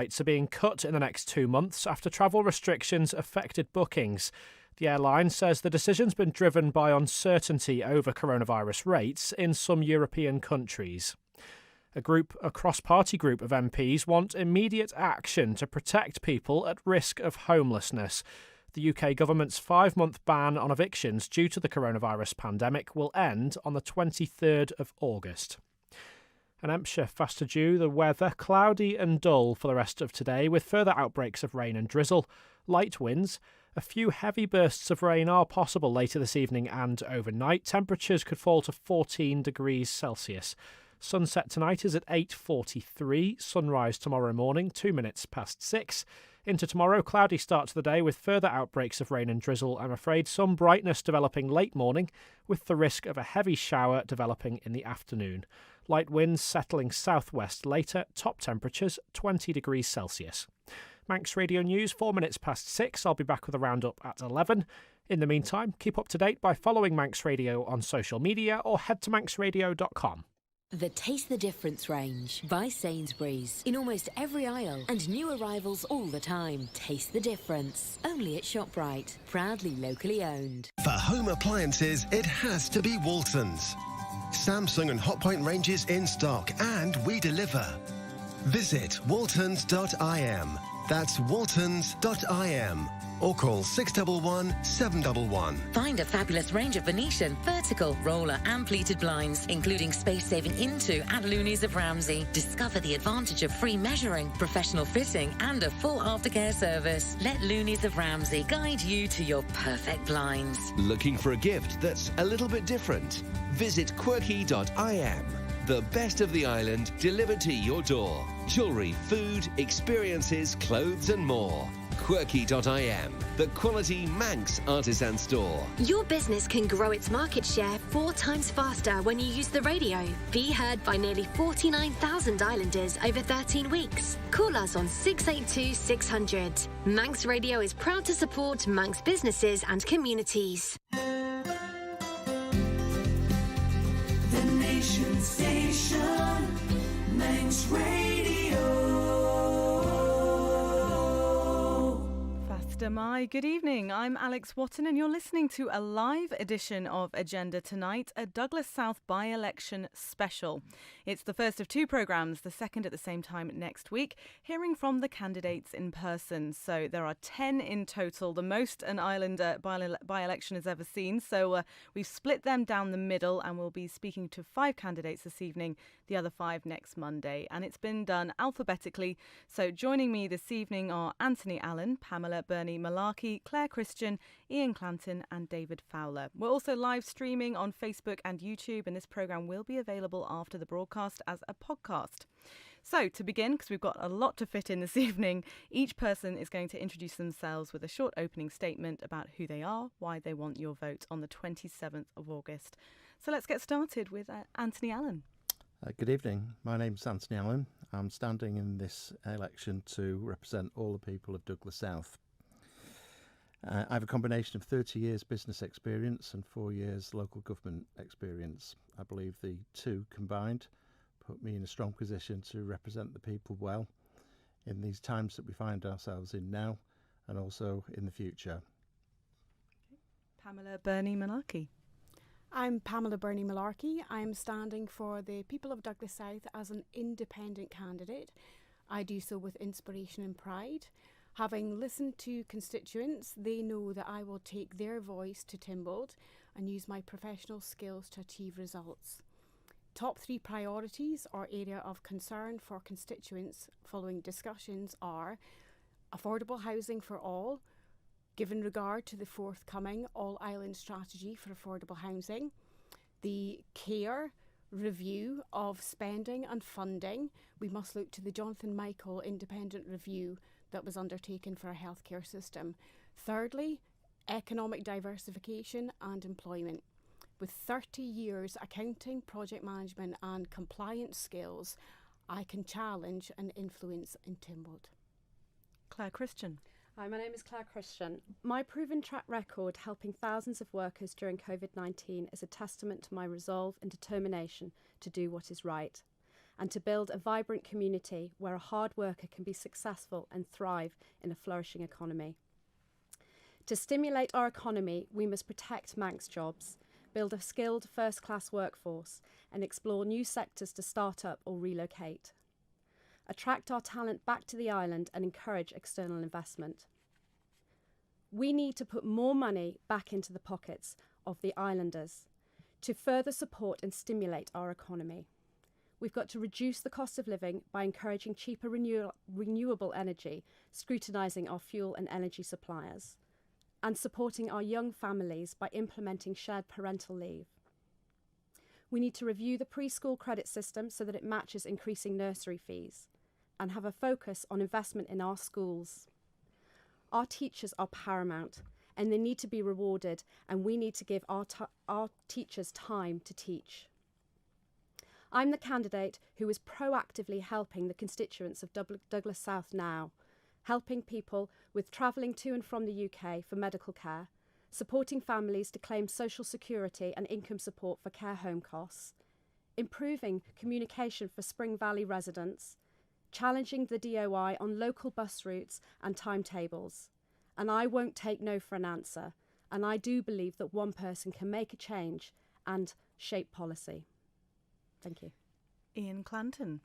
Rates are being cut in the next 2 months after travel restrictions affected bookings. The airline says the decision's been driven by uncertainty over coronavirus rates in some European countries. A cross-party group of MPs want immediate action to protect people at risk of homelessness. The UK government's 5-month ban on evictions due to the coronavirus pandemic will end on the 23rd of August. In Hampshire, faster due, the weather cloudy and dull for the rest of today, with further outbreaks of rain and drizzle, light winds. A few heavy bursts of rain are possible later this evening and overnight. Temperatures could fall to 14 degrees Celsius. Sunset tonight is at 8:43. Sunrise tomorrow morning, 2 minutes past 6. Into tomorrow, cloudy start to the day with further outbreaks of rain and drizzle, I'm afraid. Some brightness developing late morning, with the risk of a heavy shower developing in the afternoon. Light winds settling southwest later, top temperatures 20 degrees Celsius. Manx Radio News, 4 minutes past 6. I'll be back with a roundup at 11. In the meantime, keep up to date by following Manx Radio on social media or head to manxradio.com. The Taste the Difference range by Sainsbury's. In almost every aisle and new arrivals all the time. Taste the difference. Only at ShopRite. Proudly locally owned. For home appliances, it has to be Waltons. Samsung and Hotpoint ranges in stock, and we deliver. Visit waltons.im. That's waltons.im. Or call 611 711. Find a fabulous range of Venetian, vertical, roller and pleated blinds, including space-saving into at Looney's of Ramsey. Discover the advantage of free measuring, professional fitting and a full aftercare service. Let Looney's of Ramsey guide you to your perfect blinds. Looking for a gift that's a little bit different? Visit quirky.im. The best of the island delivered to your door. Jewellery, food, experiences, clothes and more. Quirky.im, the quality Manx artisan store. Your business can grow its market share 4 times faster when you use the radio. Be heard by nearly 49,000 islanders over 13 weeks. Call us on 682 600. Manx Radio is proud to support Manx businesses and communities. The Nation Station, Manx Radio. Good evening. I'm Alex Watton and you're listening to a live edition of Agenda Tonight, a Douglas South by-election special. It's the first of 2 programmes, the second at the same time next week, hearing from the candidates in person. So there are 10 in total, the most an island by-election has ever seen. So we've split them down the middle and we'll be speaking to 5 candidates this evening, the other 5 next Monday. And it's been done alphabetically. So joining me this evening are Anthony Allen, Pamela Burney Malarkey, Claire Christian, Ian Clanton and David Fowler. We're also live streaming on Facebook and YouTube, and this programme will be available after the broadcast as a podcast. So to begin, because we've got a lot to fit in this evening, each person is going to introduce themselves with a short opening statement about who they are, why they want your vote on the 27th of August. So let's get started with Anthony Allen. Good evening. My name's Anthony Allen. I'm standing in this election to represent all the people of Douglas South. I have a combination of 30 years business experience and 4 years local government experience. I believe the two combined put me in a strong position to represent the people well in these times that we find ourselves in now and also in the future. Pamela Burney Malarkey. I'm Pamela Burney Malarkey. I'm standing for the people of Douglas South as an independent candidate. I do so with inspiration and pride. Having listened to constituents, they know that I will take their voice to Timbold and use my professional skills to achieve results. Top 3 priorities or area of concern for constituents following discussions are affordable housing for all, given regard to the forthcoming all-island strategy for affordable housing, the care review of spending and funding. We must look to the Jonathan Michael independent review that was undertaken for our healthcare system. Thirdly, economic diversification and employment. With 30 years accounting, project management and compliance skills, I can challenge and influence in Timbold. Claire Christian. Hi, my name is Claire Christian. My proven track record helping thousands of workers during COVID-19 is a testament to my resolve and determination to do what is right. and to build a vibrant community where a hard worker can be successful and thrive in a flourishing economy. To stimulate our economy, we must protect Manx jobs, build a skilled first-class workforce, and explore new sectors to start up or relocate. Attract our talent back to the island and encourage external investment. We need to put more money back into the pockets of the islanders to further support and stimulate our economy. We've got to reduce the cost of living by encouraging cheaper renewable energy, scrutinising our fuel and energy suppliers, and supporting our young families by implementing shared parental leave. We need to review the preschool credit system so that it matches increasing nursery fees, and have a focus on investment in our schools. Our teachers are paramount, and they need to be rewarded, and we need to give our teachers time to teach. I'm the candidate who is proactively helping the constituents of Douglas South now, helping people with travelling to and from the UK for medical care, supporting families to claim social security and income support for care home costs, improving communication for Spring Valley residents, challenging the DOI on local bus routes and timetables. And I won't take no for an answer. And I do believe that one person can make a change and shape policy. Thank you. Ian Clanton.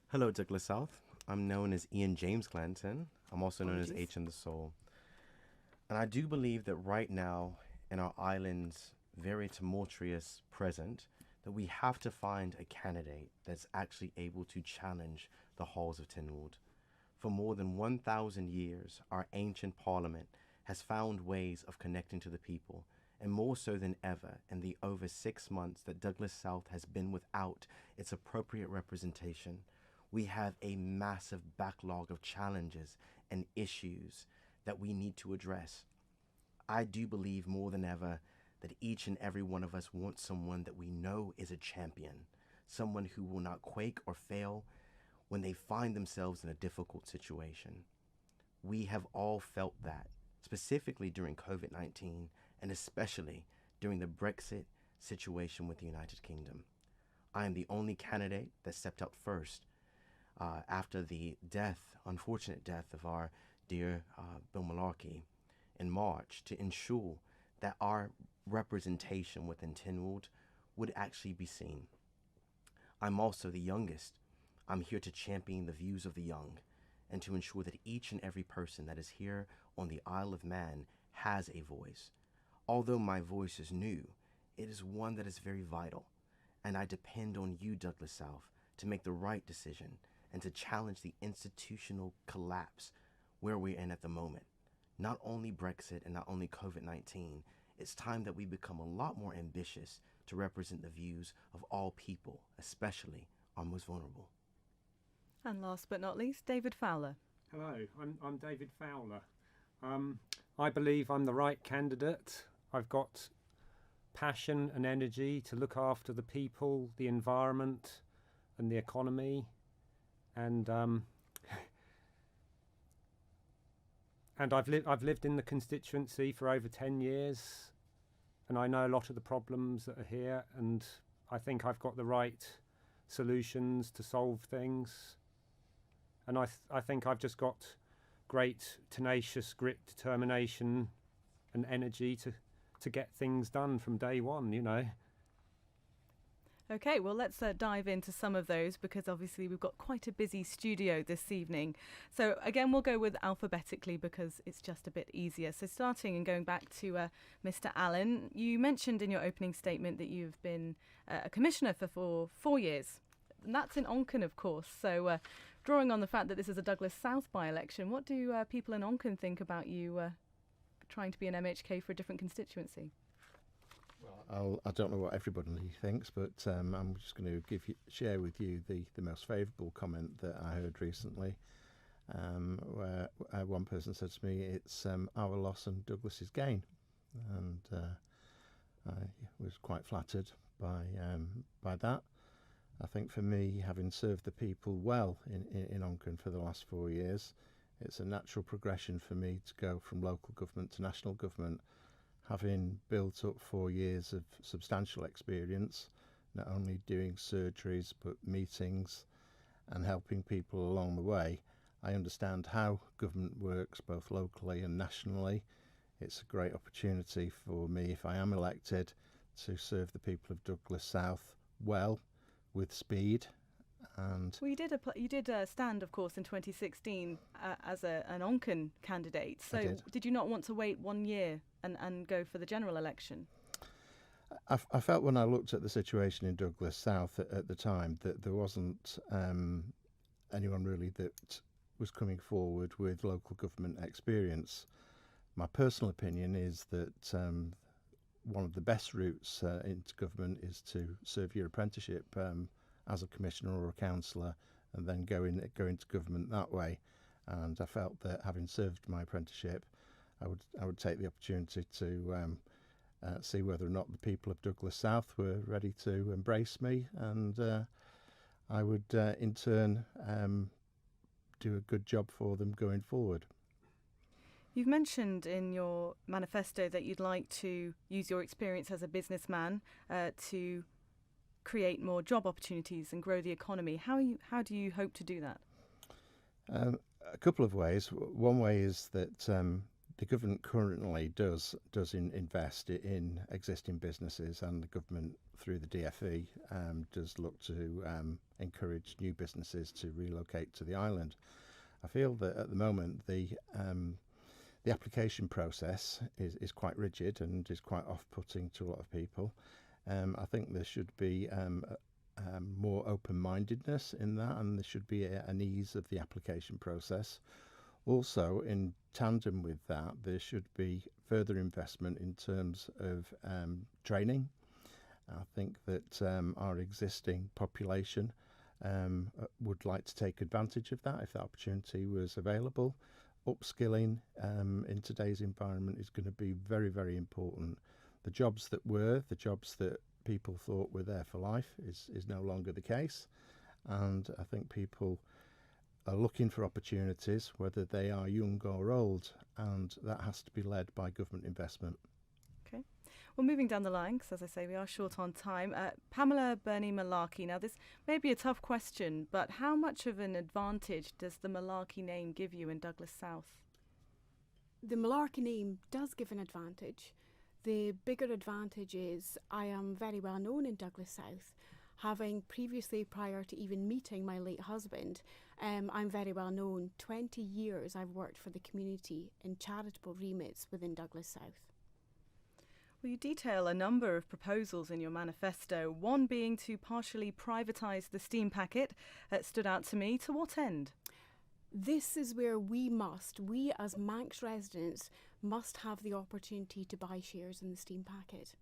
Hello, Douglas South. I'm known as Ian James Clanton. I'm also known as H in the Soul. And I do believe that right now, in our island's very tumultuous present, that we have to find a candidate that's actually able to challenge the halls of Tynwald. For more than 1,000 years, our ancient parliament has found ways of connecting to the people, and more so than ever in the over 6 months that Douglas South has been without its appropriate representation. We have a massive backlog of challenges and issues that we need to address. I do believe more than ever that each and every one of us wants someone that we know is a champion, someone who will not quake or fail when they find themselves in a difficult situation. We have all felt that, specifically during COVID-19 and especially during the Brexit situation with the United Kingdom. I am the only candidate that stepped up first after the unfortunate death of our dear Bill Malarkey in March, to ensure that our representation within Tynwald would actually be seen. I'm also the youngest. I'm here to champion the views of the young and to ensure that each and every person that is here on the Isle of Man has a voice. Although my voice is new, it is one that is very vital, and I depend on you, Douglas South, to make the right decision and to challenge the institutional collapse where we're in at the moment. Not only Brexit and not only COVID-19, it's time that we become a lot more ambitious to represent the views of all people, especially our most vulnerable. And last but not least, David Fowler. Hello, I'm David Fowler. I believe I'm the right candidate. I've got passion and energy to look after the people, the environment, and the economy, and I've lived in the constituency for over 10 years, and I know a lot of the problems that are here, and I think I've got the right solutions to solve things. And I think I've just got great tenacious grit, determination and energy to get things done from day one, you know. Okay, well, let's dive into some of those, because obviously we've got quite a busy studio this evening. So again, we'll go with alphabetically because it's just a bit easier. So starting and going back to Mr. Allen, you mentioned in your opening statement that you've been a commissioner for 4 years. And that's in Onken, of course. So drawing on the fact that this is a Douglas South by-election, what do people in Onken think about you trying to be an MHK for a different constituency? Well, I don't know what everybody thinks, but I'm just going to share with you the most favourable comment that I heard recently, where one person said to me, it's our loss and Douglas's gain. And I was quite flattered by that. I think for me, having served the people well in Onken for the last 4 years, it's a natural progression for me to go from local government to national government, having built up 4 years of substantial experience not only doing surgeries but meetings and helping people along the way. I understand how government works both locally and nationally. It's a great opportunity for me, if I am elected, to serve the people of Douglas South well, with speed. And well, you did stand, of course, in 2016 as an Onken candidate. So did you not want to wait 1 year and go for the general election? I felt when I looked at the situation in Douglas South at the time that there wasn't anyone really that was coming forward with local government experience. My personal opinion is that one of the best routes into government is to serve your apprenticeship as a commissioner or a councillor, and then go into government that way. And I felt that having served my apprenticeship, I would take the opportunity to see whether or not the people of Douglas South were ready to embrace me, and I would in turn do a good job for them going forward. You've mentioned in your manifesto that you'd like to use your experience as a businessman to create more job opportunities and grow the economy. How do you hope to do that? A couple of ways. One way is that the government currently does invest in existing businesses, and the government through the DFE does look to encourage new businesses to relocate to the island. I feel that at the moment the application process is quite rigid and is quite off-putting to a lot of people. I think there should be more open-mindedness in that, and there should be an ease of the application process. Also, in tandem with that, there should be further investment in terms of training. I think that our existing population would like to take advantage of that if that opportunity was available. Upskilling in today's environment is going to be very, very important. The jobs that people thought were there for life is no longer the case. And I think people are looking for opportunities, whether they are young or old, and that has to be led by government investment. Okay. Well, moving down the line, because as I say, we are short on time. Pamela Burney-Malarkey. Now, this may be a tough question, but how much of an advantage does the Malarkey name give you in Douglas South? The Malarkey name does give an advantage. The bigger advantage is I am very well known in Douglas South. Having previously, prior to even meeting my late husband, I'm very well known. 20 years I've worked for the community in charitable remits within Douglas South. Well, you detail a number of proposals in your manifesto, one being to partially privatise the steam packet. Stood out to me. To what end? This is where we as Manx residents, must have the opportunity to buy shares in the steam packet.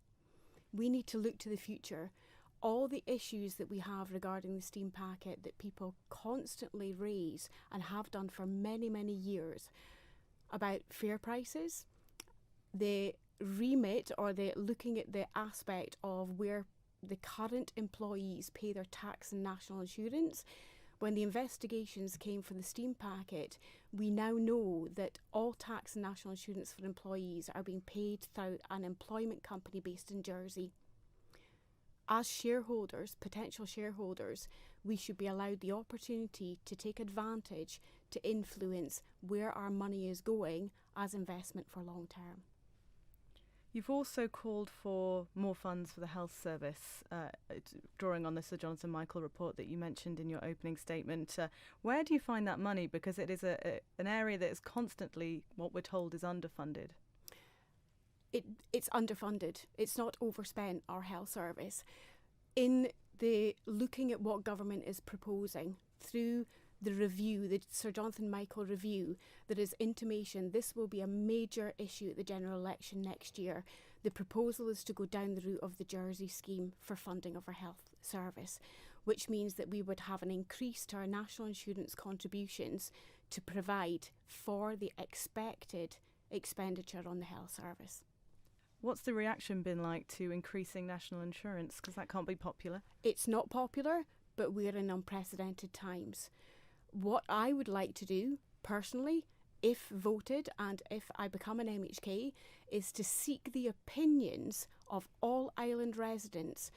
We need to look to the future. All the issues that we have regarding the steam packet that people constantly raise and have done for many, many years about fair prices, the remit or the looking at the aspect of where the current employees pay their tax and national insurance. When the investigations came for the steam packet, we now know that all tax and national insurance for employees are being paid through an employment company based in Jersey. As shareholders, potential shareholders, we should be allowed the opportunity to take advantage to influence where our money is going as investment for long term. You've also called for more funds for the health service, drawing on the Sir Jonathan Michael report that you mentioned in your opening statement. Where do you find that money? Because it is an area that is constantly, what we're told, is underfunded. It's underfunded. It's not overspent, our health service. In the looking at what government is proposing through the review, the Sir Jonathan Michael review, there is intimation this will be a major issue at the general election next year. The proposal is to go down the route of the Jersey scheme for funding of our health service, which means that we would have an increase to our national insurance contributions to provide for the expected expenditure on the health service. What's the reaction been like to increasing national insurance? Because that can't be popular. It's not popular, but we're in unprecedented times. What I would like to do, personally, if voted and if I become an MHK, is to seek the opinions of all island residents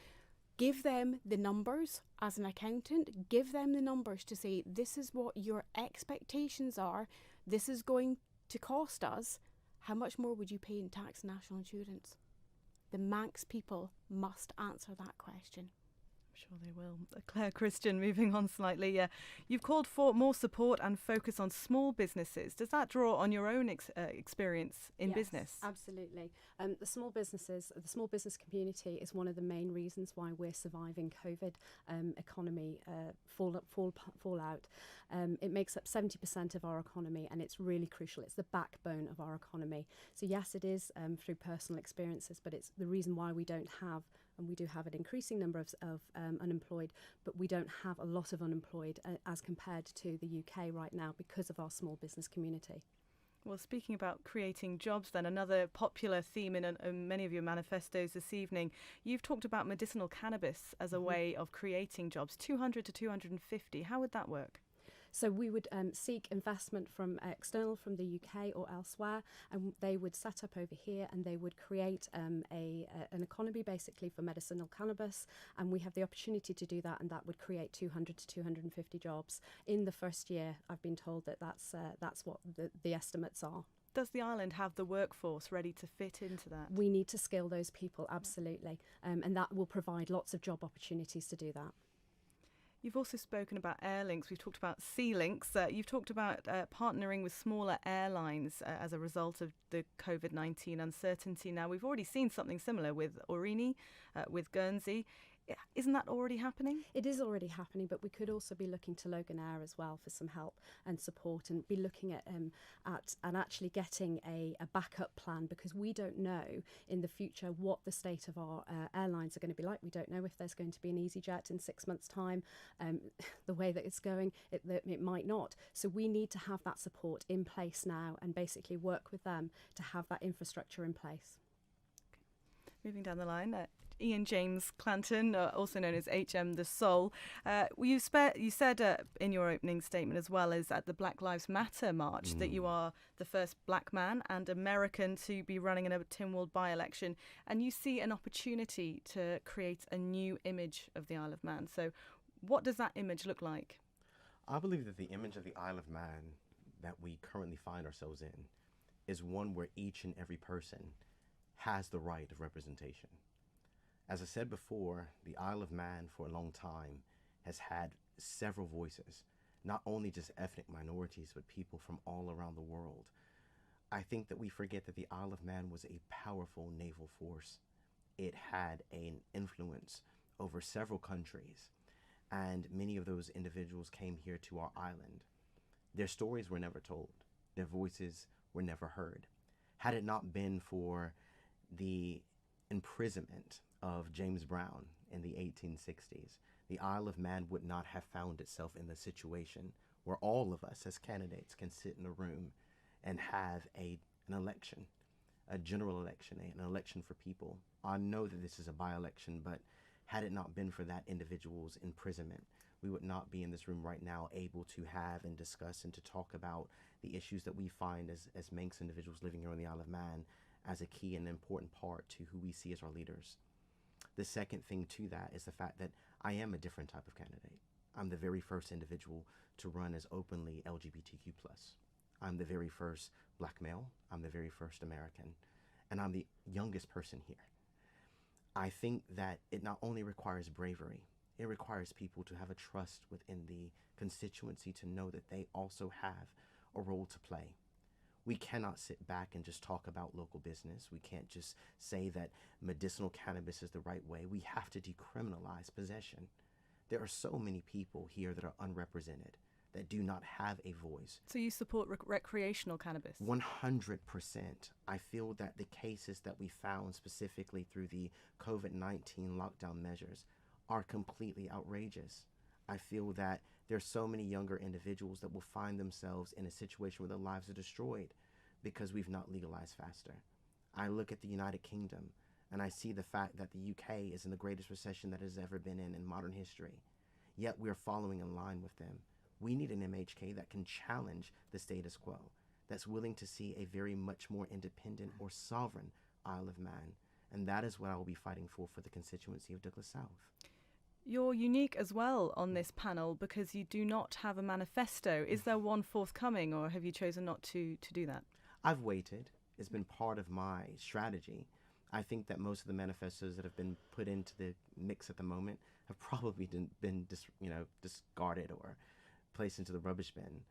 Give them the numbers as an accountant, give them the numbers to say, this is what your expectations are, this is going to cost us. How much more would you pay in tax and national insurance? The Manx people must answer that question. Sure they will. Claire Christian, moving on slightly. You've called for more support and focus on small businesses. Does that draw on your own experience in business? Absolutely. The small business community is one of the main reasons why we're surviving COVID economy fallout. It makes up 70% of our economy, and it's really crucial. It's the backbone of our economy. So yes, it is through personal experiences, but it's the reason why we don't have, and we do have an increasing number of unemployed, but we don't have a lot of unemployed as compared to the UK right now because of our small business community. Well, speaking about creating jobs then, another popular theme in many of your manifestos this evening, you've talked about medicinal cannabis as a way of creating jobs, 200 to 250. How would that work? So we would seek investment from external, from the UK or elsewhere, and they would set up over here and they would create an economy basically for medicinal cannabis, and we have the opportunity to do that, and that would create 200 to 250 jobs in the first year. I've been told that that's what the estimates are. Does the island have the workforce ready to fit into that? We need to skill those people, absolutely, and that will provide lots of job opportunities to do that. You've also spoken about air links. We've talked about sea links. You've talked about partnering with smaller airlines as a result of the COVID-19 uncertainty. Now, we've already seen something similar with Aurigny, with Guernsey. Isn't that already happening? It is already happening, but we could also be looking to Loganair as well for some help and support, and be looking at actually getting a backup plan, because we don't know in the future what the state of our airlines are going to be like. We don't know if there's going to be an EasyJet in 6 months' time. The way that it's going, it might not. So we need to have that support in place now and basically work with them to have that infrastructure in place. Moving down the line, Ian James Clanton, also known as HM The Soul. You said in your opening statement, as well as at the Black Lives Matter march, that you are the first black man and American to be running in a Tynwald by-election, and you see an opportunity to create a new image of the Isle of Man. So what does that image look like? I believe that the image of the Isle of Man that we currently find ourselves in is one where each and every person has the right of representation. As I said before, the Isle of Man for a long time has had several voices, not only just ethnic minorities, but people from all around the world. I think that we forget that the Isle of Man was a powerful naval force. It had an influence over several countries, and many of those individuals came here to our island. Their stories were never told. Their voices were never heard. Had it not been for the imprisonment of James Brown in the 1860s, the Isle of Man would not have found itself in the situation where all of us as candidates can sit in a room and have an election, a general election, an election for people. I know that this is a by-election, but had it not been for that individual's imprisonment, we would not be in this room right now able to have and discuss and to talk about the issues that we find as Manx individuals living here on the Isle of Man as a key and important part to who we see as our leaders. The second thing to that is the fact that I am a different type of candidate. I'm the very first individual to run as openly LGBTQ+. I'm the very first black male. I'm the very first American. And I'm the youngest person here. I think that it not only requires bravery, it requires people to have a trust within the constituency to know that they also have a role to play. We cannot sit back and just talk about local business. We can't just say that medicinal cannabis is the right way. We have to decriminalize possession. There are so many people here that are unrepresented, that do not have a voice. So you support recreational cannabis? 100%. I feel that the cases that we found specifically through the COVID-19 lockdown measures are completely outrageous. I feel that there's so many younger individuals that will find themselves in a situation where their lives are destroyed because we've not legalized faster. I look at the United Kingdom and I see the fact that the UK is in the greatest recession that it has ever been in modern history. Yet we're following in line with them. We need an MHK that can challenge the status quo, that's willing to see a very much more independent or sovereign Isle of Man. And that is what I will be fighting for the constituency of Douglas South. You're unique as well on this panel because you do not have a manifesto. Is there one forthcoming, or have you chosen not to do that? I've waited. It's been part of my strategy. I think that most of the manifestos that have been put into the mix at the moment have probably been discarded or placed into the rubbish bin.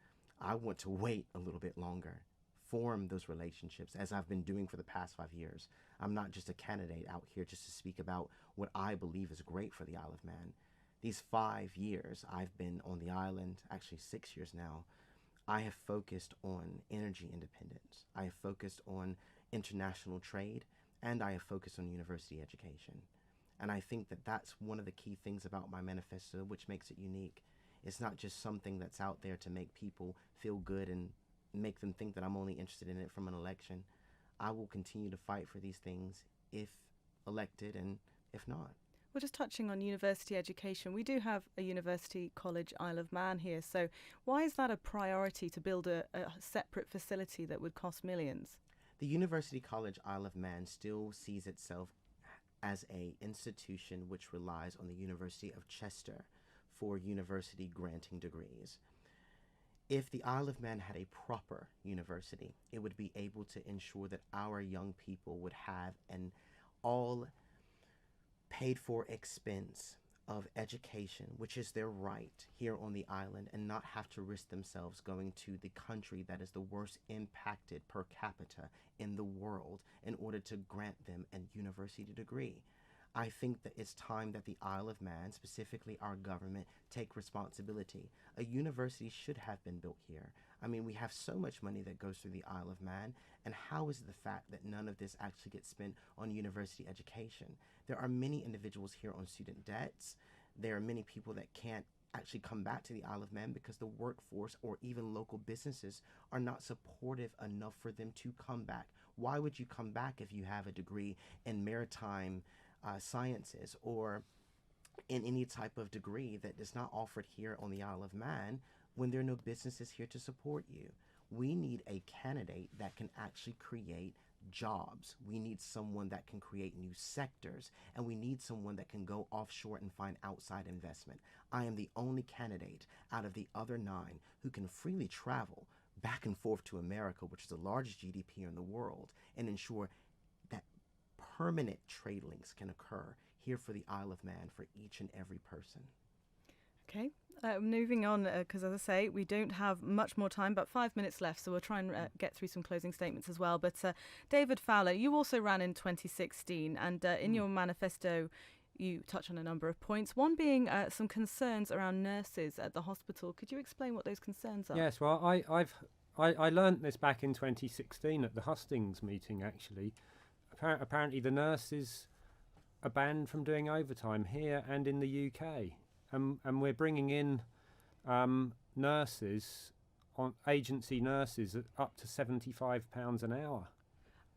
I want to wait a little bit longer, form those relationships as I've been doing for the past 5 years. I'm not just a candidate out here just to speak about what I believe is great for the Isle of Man. These 5 years I've been on the island, actually 6 years now, I have focused on energy independence. I have focused on international trade, and I have focused on university education. And I think that that's one of the key things about my manifesto, which makes it unique. It's not just something that's out there to make people feel good and make them think that I'm only interested in it from an election. I will continue to fight for these things if elected and if not. Well, just touching on university education, we do have a University College Isle of Man here. So why is that a priority to build a separate facility that would cost millions? The University College Isle of Man still sees itself as an institution which relies on the University of Chester for university granting degrees. If the Isle of Man had a proper university, it would be able to ensure that our young people would have an all paid for expense of education, which is their right here on the island, and not have to risk themselves going to the country that is the worst impacted per capita in the world in order to grant them a university degree. I think that it's time that the Isle of Man, specifically our government, take responsibility. A university should have been built here. I mean, we have so much money that goes through the Isle of Man, and how is it the fact that none of this actually gets spent on university education? There are many individuals here on student debts. There are many people that can't actually come back to the Isle of Man because the workforce or even local businesses are not supportive enough for them to come back. Why would you come back if you have a degree in maritime sciences or in any type of degree that is not offered here on the Isle of Man when there are no businesses here to support you? We need a candidate that can actually create jobs. We need someone that can create new sectors, and we need someone that can go offshore and find outside investment. I am the only candidate out of the other 9 who can freely travel back and forth to America, which is the largest GDP in the world, and ensure that permanent trade links can occur here for the Isle of Man for each and every person. Okay, moving on, because as I say, we don't have much more time, but 5 minutes left, so we'll try and get through some closing statements as well. But David Fowler, you also ran in 2016, and in your manifesto, you touch on a number of points, one being some concerns around nurses at the hospital. Could you explain what those concerns are? Yes, well, I learnt this back in 2016 at the hustings meeting, actually. Apparently the nurses are banned from doing overtime here and in the UK. And we're bringing in nurses, agency nurses, at up to £75 an hour.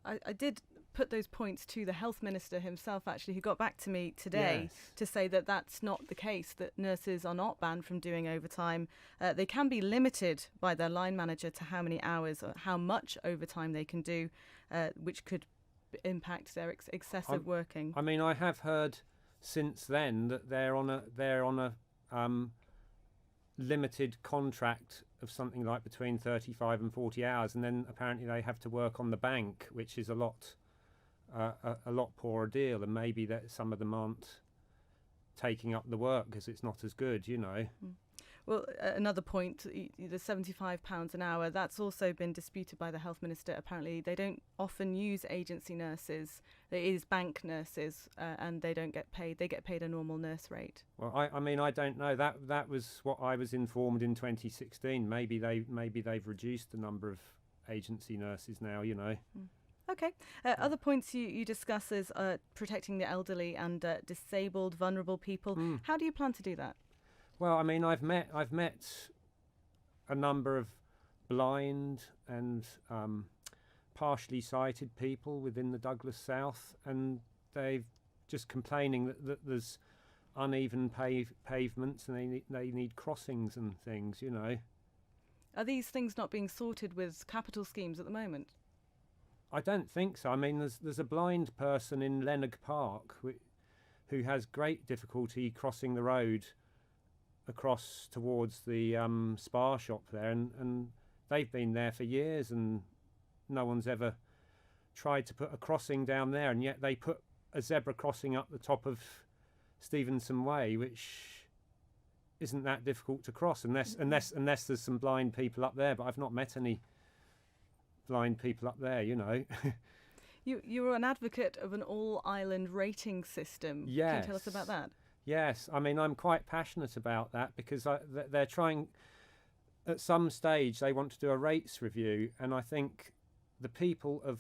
I did put those points to the health minister himself, actually, who got back to me today to say that that's not the case, that nurses are not banned from doing overtime. They can be limited by their line manager to how many hours or how much overtime they can do, which could impact their excessive working. I mean, I have heard since then that they're on a limited contract of something like between 35 and 40 hours, and then apparently they have to work on the bank, which is a lot poorer deal, and maybe that some of them aren't taking up the work because it's not as good, you know. Well, another point, the £75 an hour, that's also been disputed by the health minister. Apparently they don't often use agency nurses. It is bank nurses, and they don't get paid. They get paid a normal nurse rate. Well, I mean, I don't know. That was what I was informed in 2016. Maybe they've reduced the number of agency nurses now, you know. Okay. Other points you discuss is protecting the elderly and disabled, vulnerable people. How do you plan to do that? Well, I mean, I've met a number of blind and partially sighted people within the Douglas South, and they've just complaining that there's uneven pavements and they need crossings and things, you know. Are these things not being sorted with capital schemes at the moment? I don't think so. I mean, there's a blind person in Leonard Park who has great difficulty crossing the road across towards the Spa shop there, and they've been there for years, and no one's ever tried to put a crossing down there, and yet they put a zebra crossing up the top of Stevenson Way, which isn't that difficult to cross unless there's some blind people up there. But I've not met any blind people up there, you know. You're an advocate of an all-island rating system. Yes. Can you tell us about that? Yes, I mean, I'm quite passionate about that because they're trying, at some stage, they want to do a rates review, and I think the people of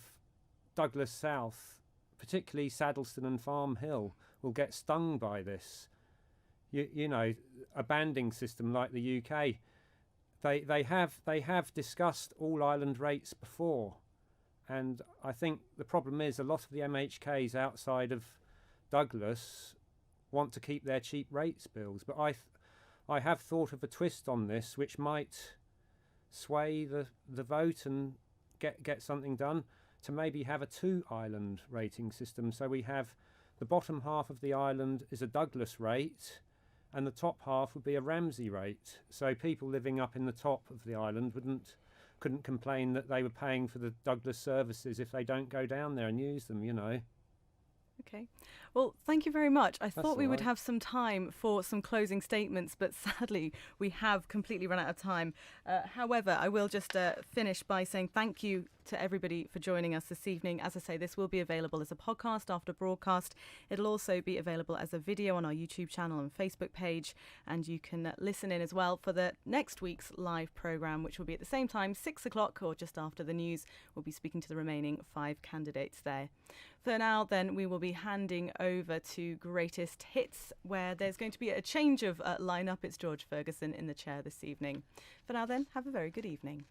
Douglas South, particularly Saddleston and Farm Hill, will get stung by this. You know, a banding system like the UK, they have discussed all island rates before, and I think the problem is a lot of the MHKs outside of Douglas want to keep their cheap rates bills, but I have thought of a twist on this which might sway the vote and get something done, to maybe have a 2-island rating system. So we have the bottom half of the island is a Douglas rate, and the top half would be a Ramsey rate. So people living up in the top of the island couldn't complain that they were paying for the Douglas services if they don't go down there and use them, you know. Okay. Well, thank you very much. I thought we would right. have some time for some closing statements, but sadly we have completely run out of time. However, I will just finish by saying thank you to everybody for joining us this evening. As I say, this will be available as a podcast after broadcast. It'll also be available as a video on our YouTube channel and Facebook page, and you can listen in as well for the next week's live programme, which will be at the same time, 6 o'clock or just after the news. We'll be speaking to the remaining 5 candidates there. For now, then, we will be handing over to Greatest Hits, where there's going to be a change of lineup. It's George Ferguson in the chair this evening. For now, then, have a very good evening.